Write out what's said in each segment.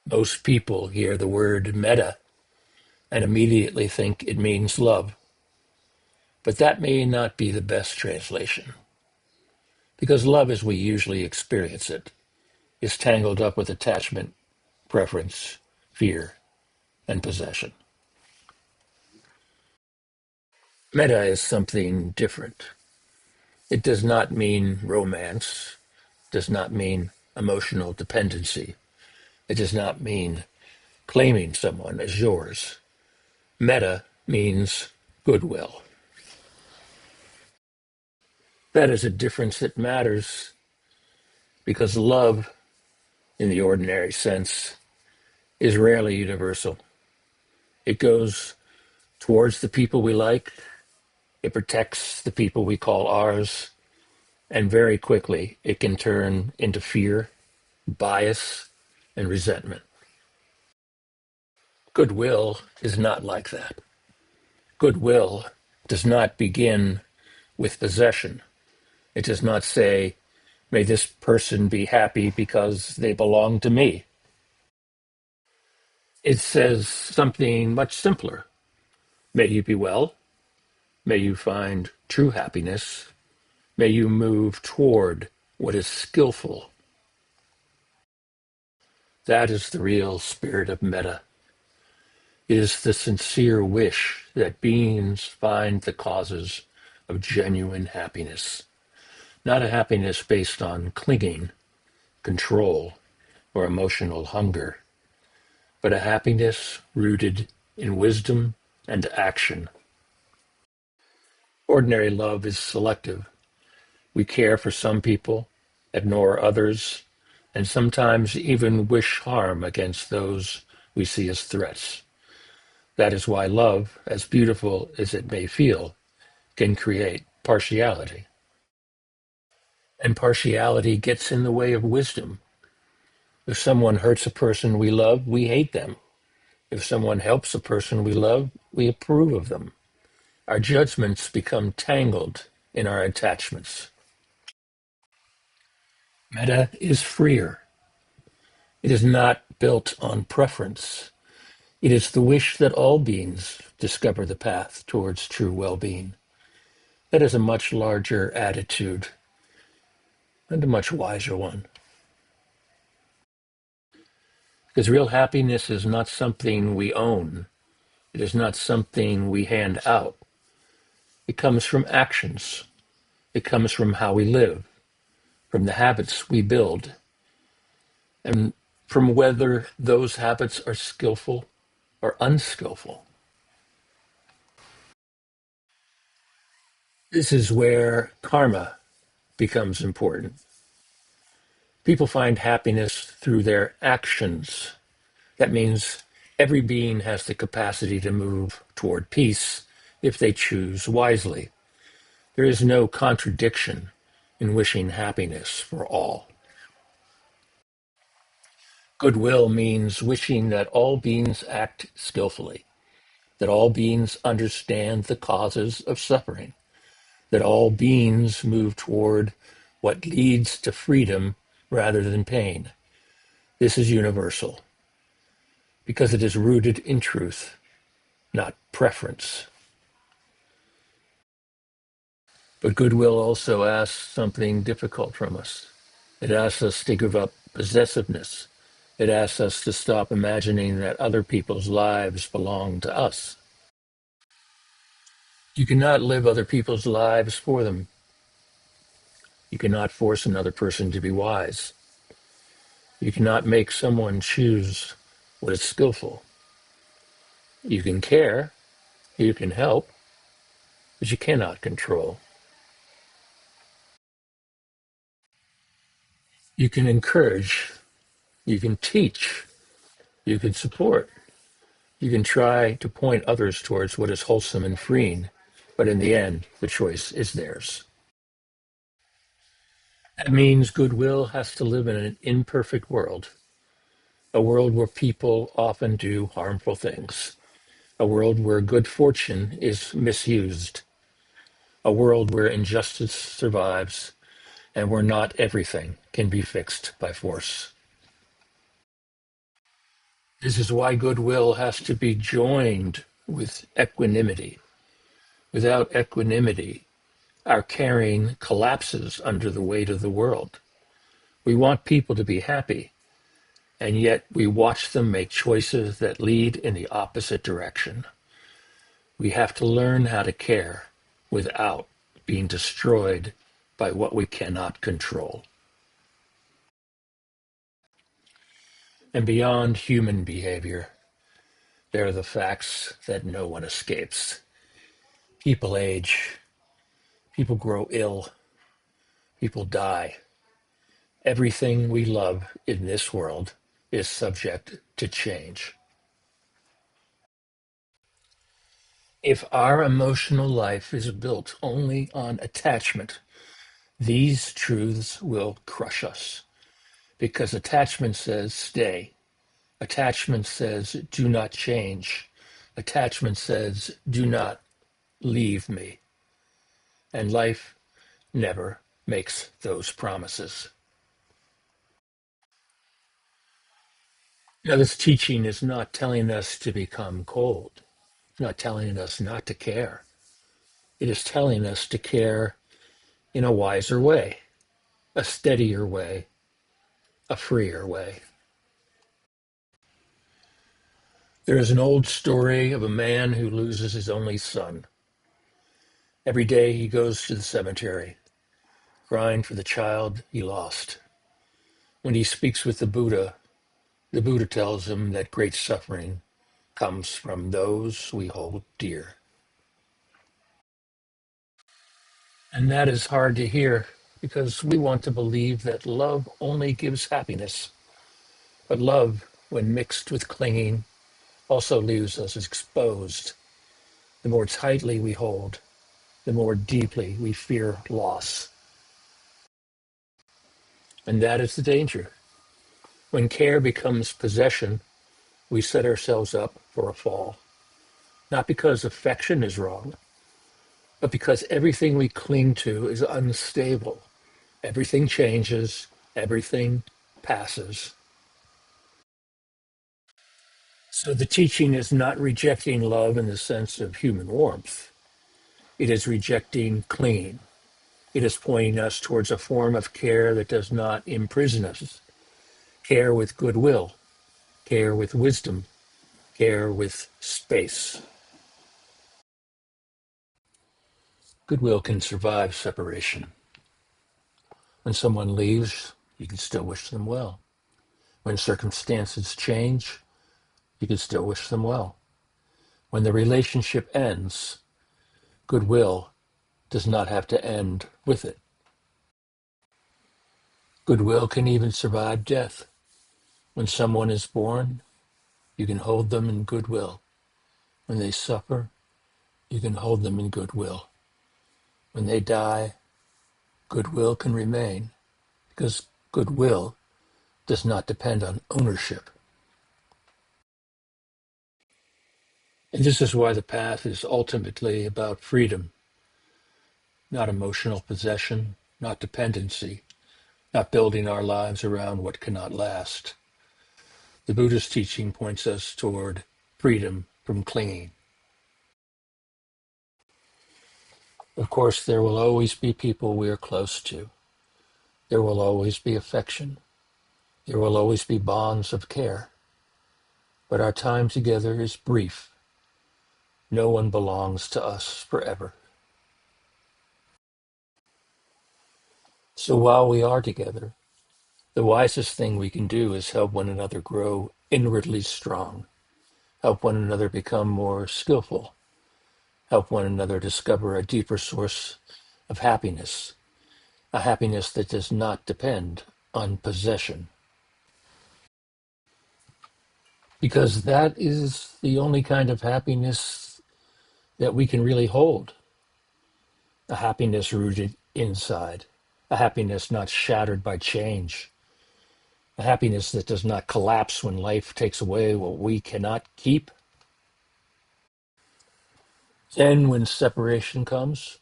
Most people hear the word metta and immediately think it means love. But that may not be the best translation, because love as we usually experience it is tangled up with attachment, preference, fear, and possession. Metta is something different. It does not mean romance, does not mean emotional dependency. It does not mean claiming someone as yours. Metta means goodwill. That is a difference that matters because love, in the ordinary sense, is rarely universal. It goes towards the people we like, it protects the people we call ours, and very quickly it can turn into fear, bias, and resentment. Goodwill is not like that. Goodwill does not begin with possession. It does not say, may this person be happy because they belong to me. It says something much simpler. May you be well. May you find true happiness. May you move toward what is skillful. That is the real spirit of metta. It is the sincere wish that beings find the causes of genuine happiness, not a happiness based on clinging, control, or emotional hunger, but a happiness rooted in wisdom and action. Ordinary love is selective. We care for some people, ignore others, and sometimes even wish harm against those we see as threats. That is why love, as beautiful as it may feel, can create partiality. And partiality gets in the way of wisdom. If someone hurts a person we love, we hate them. If someone helps a person we love, we approve of them. Our judgments become tangled in our attachments. Metta is freer. It is not built on preference. It is the wish that all beings discover the path towards true well-being. That is a much larger attitude and a much wiser one. Because real happiness is not something we own. It is not something we hand out. It comes from actions. It comes from how we live, from the habits we build, and from whether those habits are skillful or unskillful. This is where karma becomes important. People find happiness through their actions. That means every being has the capacity to move toward peace if they choose wisely. There is no contradiction in wishing happiness for all. Goodwill means wishing that all beings act skillfully, that all beings understand the causes of suffering, that all beings move toward what leads to freedom rather than pain. This is universal because it is rooted in truth, not preference. But goodwill also asks something difficult from us. It asks us to give up possessiveness. It asks us to stop imagining that other people's lives belong to us. You cannot live other people's lives for them. You cannot force another person to be wise. You cannot make someone choose what is skillful. You can care, you can help, but you cannot control. You can encourage, you can teach, you can support, you can try to point others towards what is wholesome and freeing, but in the end, the choice is theirs. That means goodwill has to live in an imperfect world, a world where people often do harmful things, a world where good fortune is misused, a world where injustice survives, and where not everything can be fixed by force. This is why goodwill has to be joined with equanimity. Without equanimity, our caring collapses under the weight of the world. We want people to be happy, and yet we watch them make choices that lead in the opposite direction. We have to learn how to care without being destroyed by what we cannot control. And beyond human behavior, there are the facts that no one escapes. People age, people grow ill, people die. Everything we love in this world is subject to change. If our emotional life is built only on attachment, these truths will crush us because attachment says stay. Attachment says do not change. Attachment says do not leave me. And life never makes those promises. Now, this teaching is not telling us to become cold. It's not telling us not to care. It is telling us to care in a wiser way, a steadier way, a freer way. There is an old story of a man who loses his only son. Every day he goes to the cemetery, crying for the child he lost. When he speaks with the Buddha tells him that great suffering comes from those we hold dear. And that is hard to hear because we want to believe that love only gives happiness. But love, when mixed with clinging, also leaves us exposed. The more tightly we hold, the more deeply we fear loss. And that is the danger. When care becomes possession, we set ourselves up for a fall. Not because affection is wrong, but because everything we cling to is unstable. Everything changes, everything passes. So the teaching is not rejecting love in the sense of human warmth. It is rejecting clinging. It is pointing us towards a form of care that does not imprison us. Care with goodwill, care with wisdom, care with space. Goodwill can survive separation. When someone leaves, you can still wish them well. When circumstances change, you can still wish them well. When the relationship ends, goodwill does not have to end with it. Goodwill can even survive death. When someone is born, you can hold them in goodwill. When they suffer, you can hold them in goodwill. When they die, goodwill can remain because goodwill does not depend on ownership. And this is why the path is ultimately about freedom, not emotional possession, not dependency, not building our lives around what cannot last. The Buddhist teaching points us toward freedom from clinging. Of course, there will always be people we are close to. There will always be affection. There will always be bonds of care. But our time together is brief. No one belongs to us forever. So while we are together, the wisest thing we can do is help one another grow inwardly strong, help one another become more skillful, help one another discover a deeper source of happiness, a happiness that does not depend on possession. Because that is the only kind of happiness that we can really hold, a happiness rooted inside, a happiness not shattered by change, a happiness that does not collapse when life takes away what we cannot keep. Then when separation comes,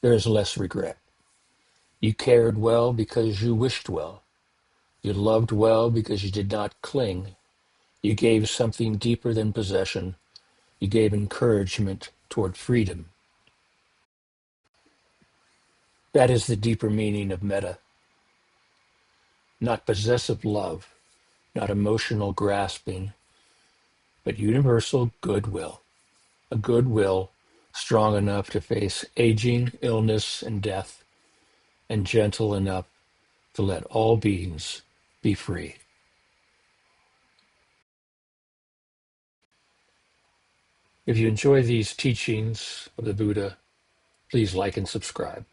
there is less regret. You cared well because you wished well. You loved well because you did not cling. You gave something deeper than possession. You gave encouragement toward freedom. That is the deeper meaning of metta. Not possessive love, not emotional grasping, but universal goodwill. A goodwill strong enough to face aging, illness, and death, and gentle enough to let all beings be free. If you enjoy these teachings of the Buddha, please like and subscribe.